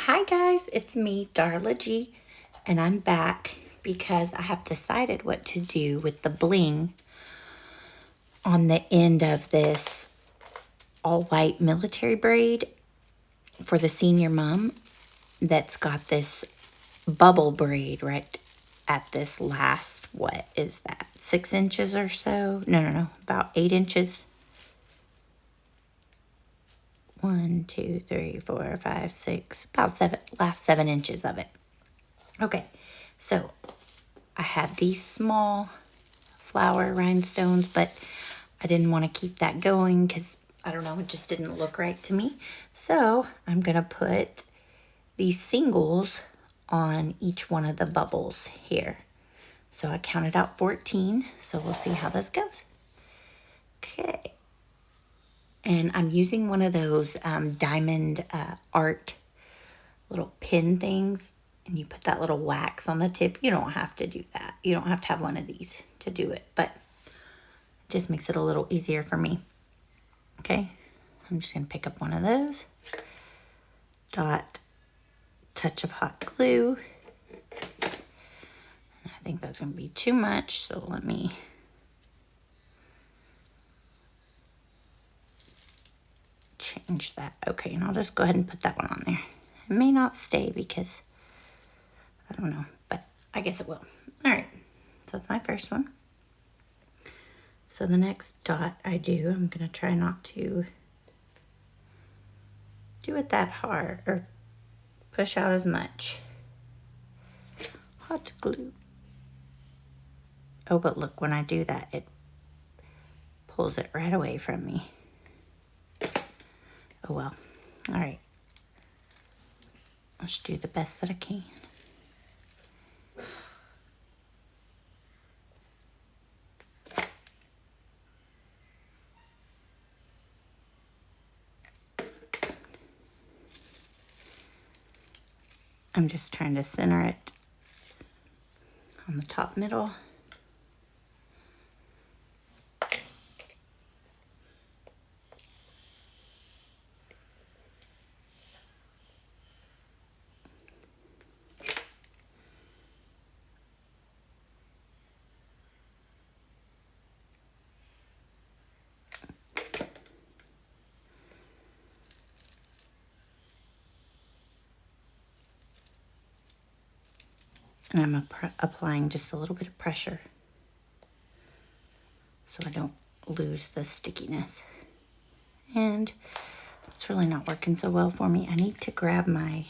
Hi guys, it's me, Darla G, and I'm back because I have decided what to do with the bling on the end of this all-white military braid for the senior mom that's got this bubble braid right at this last, what is that, 6 inches or so? No, about 8 inches. 1, 2, 3, 4, 5, 6, about 7, last 7 inches of it. Okay, so I had these small flower rhinestones, but I didn't want to keep that going because, I don't know, it just didn't look right to me. So I'm going to put these singles on each one of the bubbles here. So I counted out 14, so we'll see how this goes. Okay. And I'm using one of those diamond art little pin things, and you put that little wax on the tip. You don't have to do that. You don't have to have one of these to do it, but it just makes it a little easier for me. Okay, I'm just gonna pick up one of those, dot, touch of hot glue. I think that's gonna be too much, so let me change that. Okay, and I'll just go ahead and put that one on there. It may not stay because, I don't know, but I guess it will. All right, so that's my first one. So the next dot I do, I'm gonna try not to do it that hard or push out as much. Hot glue. Oh, but look, when I do that, it pulls it right away from me. Oh well. All right. Let's do the best that I can. I'm just trying to center it on the top middle. And I'm applying just a little bit of pressure so I don't lose the stickiness. And it's really not working so well for me. I need to grab my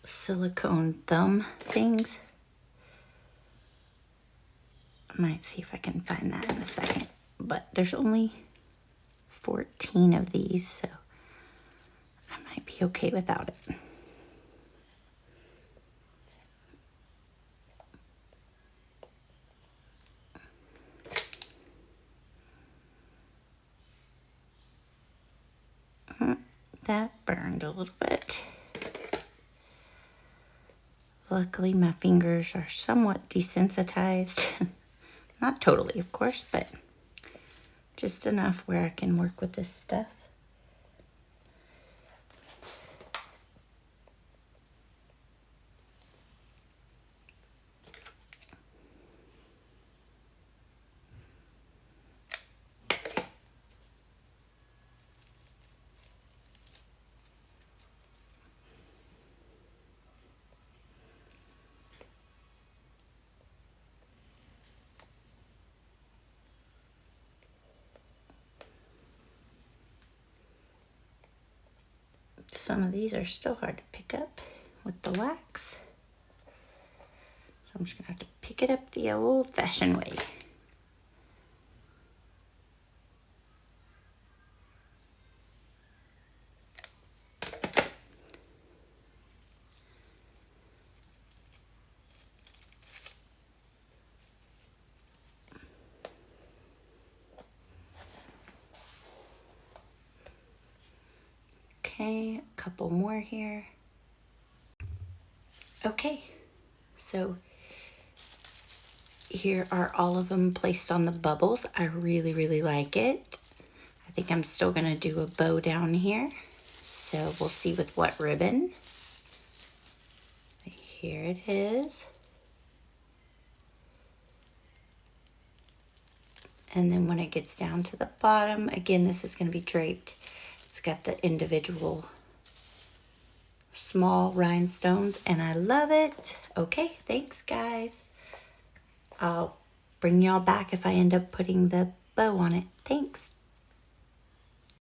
silicone thumb things. I might see if I can find that in a second. But there's only 14 of these, so I might be okay without it. That burned a little bit. Luckily, my fingers are somewhat desensitized. Not totally, of course, but just enough where I can work with this stuff. Some of these are still hard to pick up with the wax. So I'm just gonna have to pick it up the old-fashioned way. Okay, a couple more here. Okay, so here are all of them placed on the bubbles. I really like it. I think I'm still gonna do a bow down here. So we'll see with what ribbon. Here it is. And then when it gets down to the bottom, again, this is gonna be draped. It's got the individual small rhinestones and I love it. Okay, thanks guys. I'll bring y'all back if I end up putting the bow on it. Thanks.